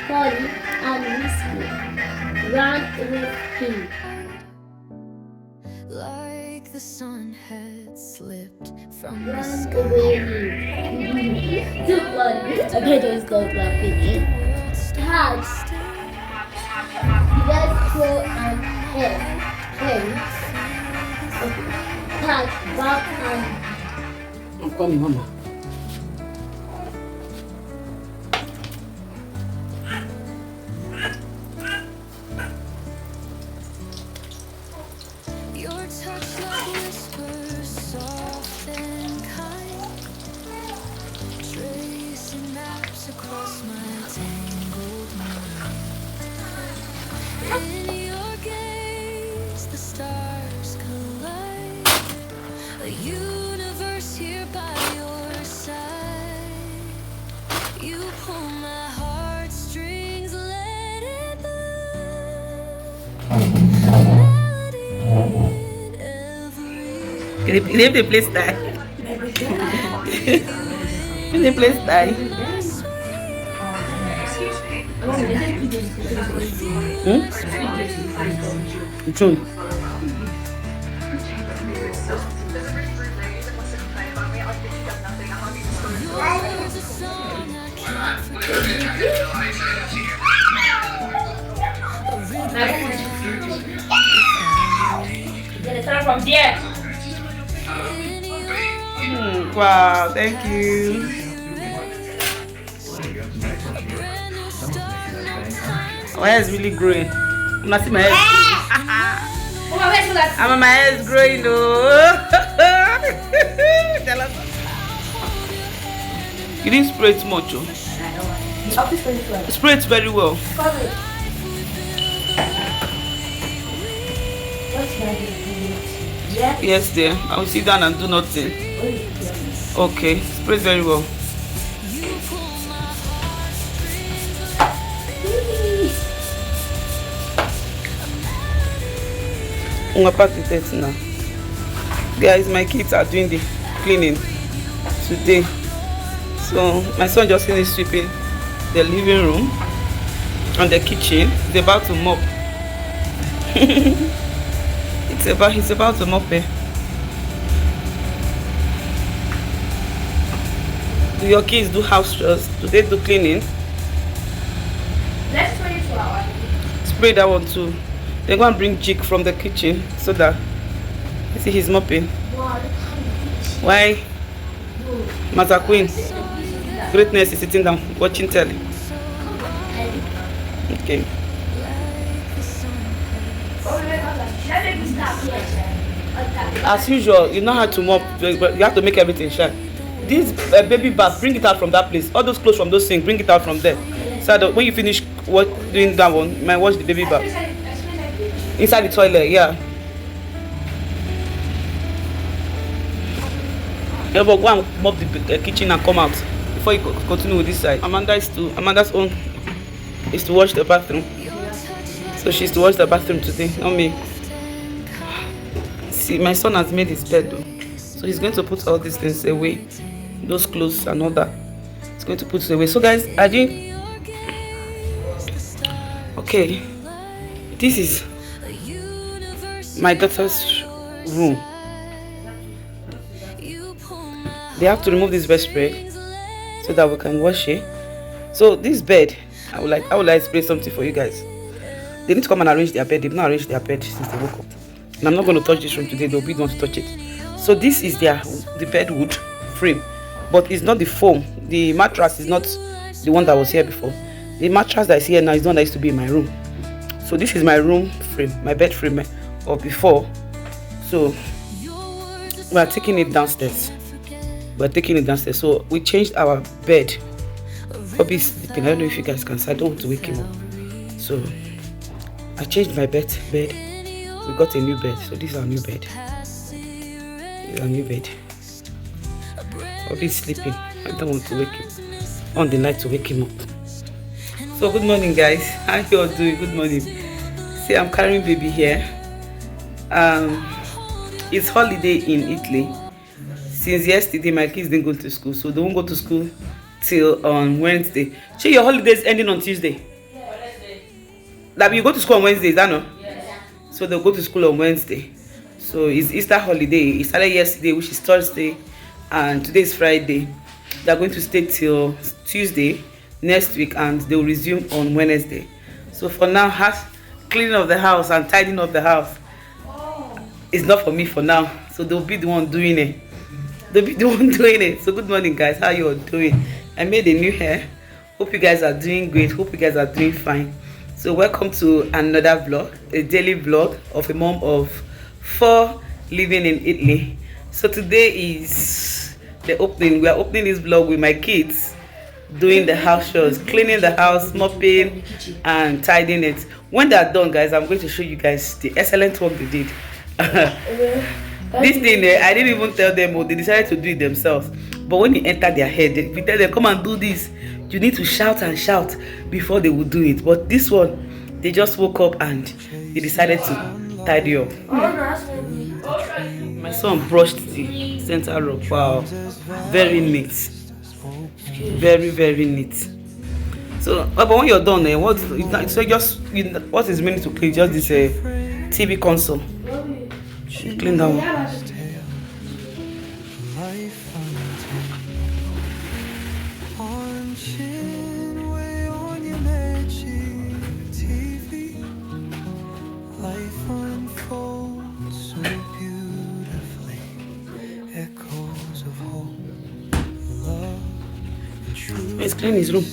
Polly and Whiskey ran with him. Like the sun had slipped from the Ran sky. away him. Too funny. I can't just stop laughing. Had red crow and hair. Had back and I'm coming, Mama. Your touch like whispers, soft and kind, tracing maps across my tangled mind. In your gaze, the stars collide. A universe here by your side. You pull my heartstrings, let it burn. Leave the place die. Leave the place die. June. start from there. Wow, thank you. My hair is really growing. I'm not seeing my hair. My hair is growing though. You didn't spray it much, oh. Spray it very well. Yes, dear. I will sit down and do nothing. Okay, spray it very well. I'm gonna pack the test now. Guys, my kids are doing the cleaning today. So my son just finished sweeping the living room and the kitchen. He's about to mop. He's about to mop it. Do your kids do house chores? Do they do cleaning? Let's spray it to our Spray that one too. Then go and bring Jig from the kitchen so that you see he's mopping. Why? Mother Queen Greatness is sitting down watching telly. Okay. As usual, you know how to mop, but you have to make everything shine. This baby bath, bring it out from that place. All those clothes from those things, bring it out from there. So that when you finish doing that one, you might wash the baby bath. Inside the toilet, yeah. Yeah, but go and mop the kitchen and come out before you continue with this side. Amanda's own is to wash the bathroom. So she's to wash the bathroom today, not me. See, my son has made his bed though. So he's going to put all these things away. Those clothes and all that. He's going to put it away. So guys, okay. This is my daughter's room. They have to remove this bed spray so that we can wash it. So this bed, I would like spray something for you guys. They need to come and arrange their bed. They've not arranged their bed since they woke up. And I'm not going to touch this room today. They'll be the one to touch it. So this is the bed wood frame, but it's not the foam. The mattress is not the one that was here before. The mattress that is here now is the one that used to be in my room. So this is my room frame, my bed frame of before. So we are taking it downstairs. So we changed our bed. Bobby is sleeping. I don't know if you guys can see. I don't want to wake him up. So I changed my bed. We got a new bed. So this is our new bed. Bobby is sleeping. I don't want to wake him on the night to wake him up. So good morning, guys. How you all doing? Good morning. See, I'm carrying baby here. It's holiday in Italy. Since yesterday, my kids didn't go to school, so they won't go to school till on Wednesday. So your holiday is ending on Tuesday. That you go to school on Wednesday, is that no? So they'll go to school on Wednesday. So it's Easter holiday. It started yesterday, which is Thursday, and today is Friday. They're going to stay till Tuesday next week, and they'll resume on Wednesday. So for now, cleaning of the house and tidying up the house is not for me for now. So they'll be the one doing it. They'll be the one doing it. So good morning, guys. How you all doing? I made a new hair. Hope you guys are doing great. Hope you guys are doing fine. So welcome to another vlog, a daily vlog of a mom of 4 living in Italy. So today is the opening. We are opening this vlog with my kids doing the house chores, cleaning the house, mopping and tidying it. When they are done, guys, I'm going to show you guys the excellent work they did. This thing, I didn't even tell them, or they decided to do it themselves. But when it entered their head, we tell them, come and do this, you need to shout and shout before they would do it. But this one, they just woke up and they decided to tidy up. My son brushed the center row. Wow, very neat, very, very neat. So but when you're done, what is meant to clean? Just this TV console. Clean that one. Let's clean his room.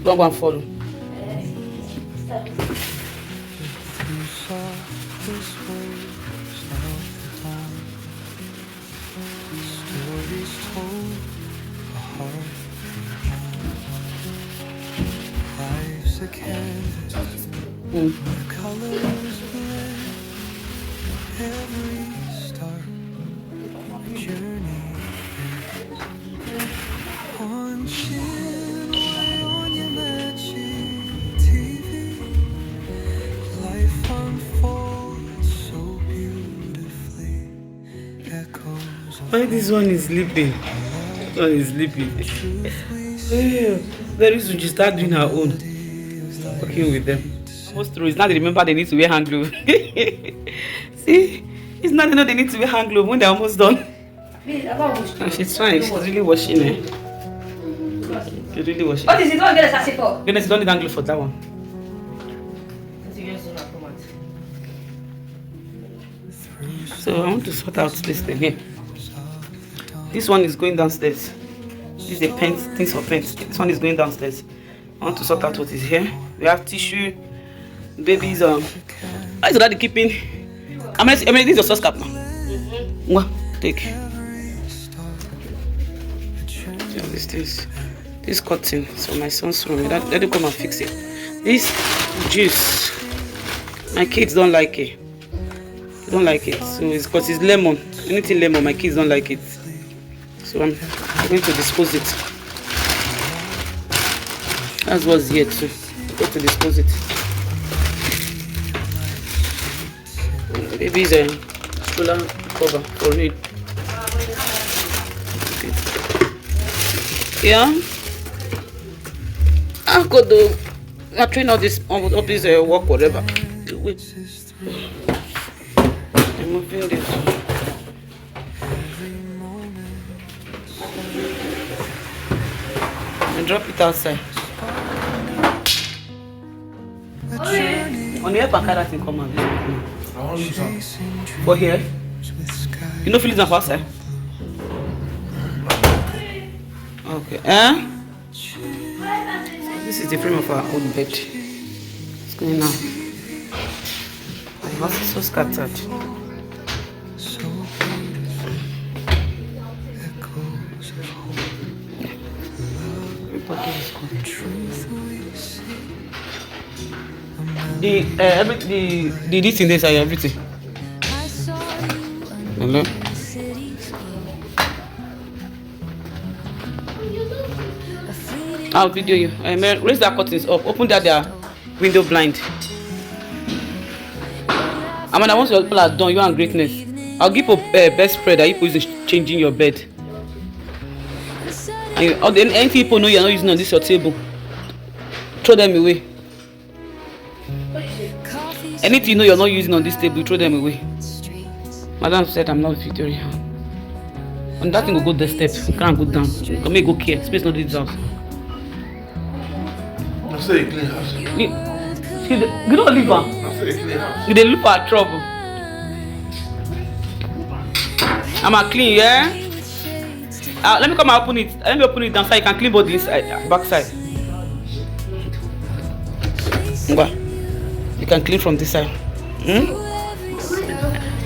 Don't go and follow. Why this one is sleeping? This one is sleeping. Very soon she start doing her own. Working with them. Most true. It's not they remember they need to wear hand glove. See? It's not they know they need to wear hand glove when they're almost done. And she's fine. She's really washing it. She's really washing. What is it? Don't get a sassy for. Goodness, don't need hand glove for that one. So I want to sort out this thing here. This one is going downstairs. This is the paint, things for paint. This one is going downstairs. I want to sort out what is here. We have tissue, babies. Why is that keeping? I mean, this is your sauce cap now. Well, take. Yeah, this cotton. So my son's room. Let him come and fix it. This juice, my kids don't like it. They don't like it. So it's because it's lemon. Anything lemon, my kids don't like it. So I'm going to dispose it. That's what's here too. I'm going to dispose it. Baby's a stroller cover for me. Okay. Yeah. I've got to train all this work, whatever. Wait. I'm moving this. Drop it outside. On the air pack that thing come out. For here? You know feel it outside? Okay. This is the frame of our own bed. It's going now. The house is so scattered. The this in this are everything. Hello. I'll video you. Raise that curtains up. Open that their window blind. I mean, once your people are done, you and greatness. I'll give a best spread that you put in changing your bed. And all the any people know you're not using on this your table, throw them away. Anything you know you're not using on this table, throw them away. Madam said I'm not Victoria. And that thing will go the steps. You can't go down. Come here, go care. Space not this house. I say a clean house. You don't leave her. I say a clean house. You dey look for trouble. I'm a clean, yeah? Let me come and open it. Let me open it down so you can clean both this back side. You can clean from this side.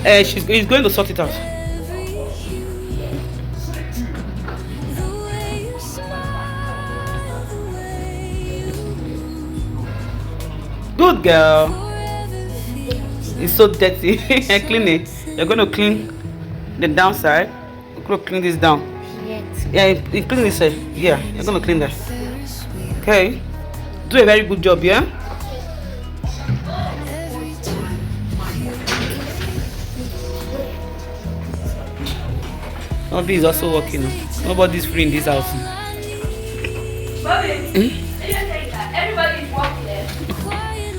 He's going to sort it out. Good girl. It's so dirty. Clean it. You're going to clean the downside. You're going to clean this down. Yes. Yeah, you clean this side. Yeah, you're going to clean that. Okay. Do a very good job, yeah? Nobody is also working. Nobody's free in this house. Bobby, everybody is working there.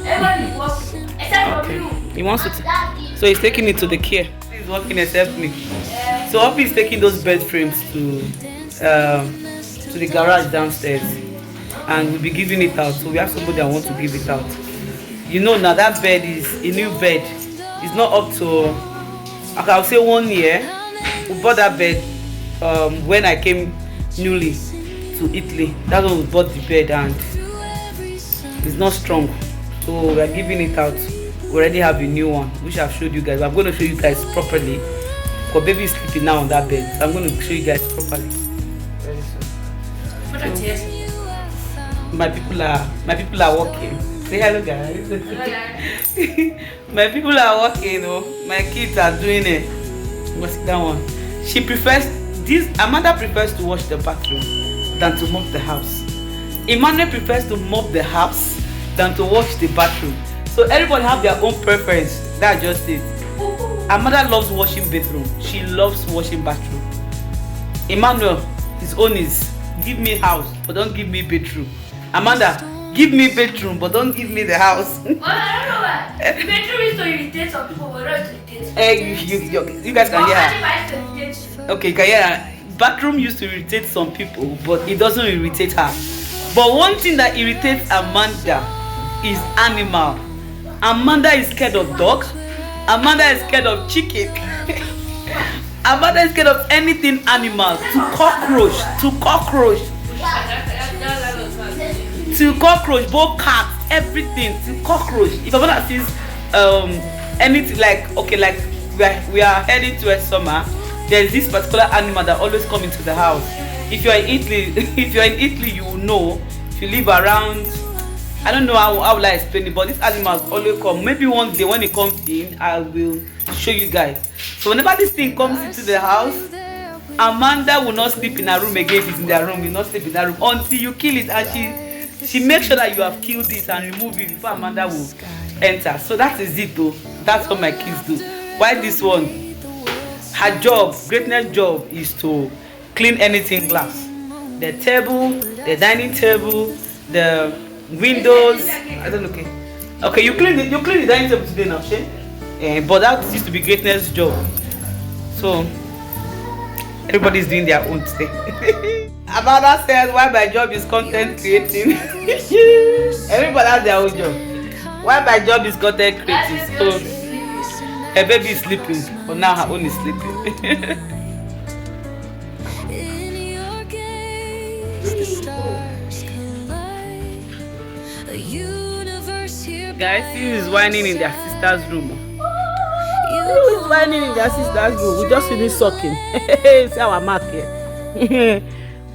Everybody is working. Except for you. He wants it. So he's taking it to the care. He's working except me. So Oppie is taking those bed frames to the garage downstairs. And we'll be giving it out. So we have somebody that wants to give it out. You know now that bed is a new bed. It's not up to, I'll say 1 year. We bought that bed when I came newly to Italy. That's when we bought the bed and it's not strong. So we are giving it out. We already have a new one which I've showed you guys. I'm going to show you guys properly. Because baby is sleeping now on that bed. So I'm going to show you guys properly. So, my people are working. Say hello guys. My people are working, my kids are doing it. What's that one? She prefers this. Amanda prefers to wash the bathroom than to mop the house. Emmanuel prefers to mop the house than to wash the bathroom. So everybody have their own preference. That's just it. Amanda loves washing bathroom. She loves washing bathroom. Emmanuel, his own is give me house but don't give me bedroom. Amanda, give me bedroom but don't give me the house. Well, I don't know why. The bedroom is to irritate some people, but not to irritate. You guys can hear her. Okay, you can hear her. Bathroom used to irritate some people, but it doesn't irritate her. But one thing that irritates Amanda is animal. Amanda is scared of dog. Amanda is scared of chicken. Amanda is scared of anything animal. To cockroach, both cats, everything. To cockroach. If Amanda sees anything like we are heading to a summer, there is this particular animal that always come into the house. If you are in Italy, you will know. If you live around, I don't know how will I explain it, but these animals always come. Maybe one day when it comes in, I will show you guys. So whenever this thing comes into the house, Amanda will not sleep in her room again. If it's in their room, will not sleep in her room until you kill it, and she makes sure that you have killed it and remove it before Amanda will enter. So that is it though. That's what my kids do. Why this one? Her job, greatness job, is to clean anything glass. The table, the dining table, the windows. I don't know. Okay, you clean the dining table today now, okay? But that used to be greatness job. So everybody's doing their own thing. Amanda said, "Why my job is content creating." Everybody has their own job. Why my job is content creating? So her baby is sleeping, but now her own is sleeping. Guys, he is whining in their sister's room. Who is whining in their sister's room? We just finished sucking. See our market.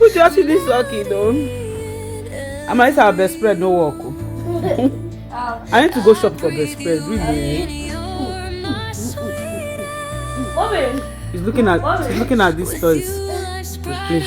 We just finished sucking though. I might have best spread no work. I need to go shop for best spread, really. He's looking at these toys. Please.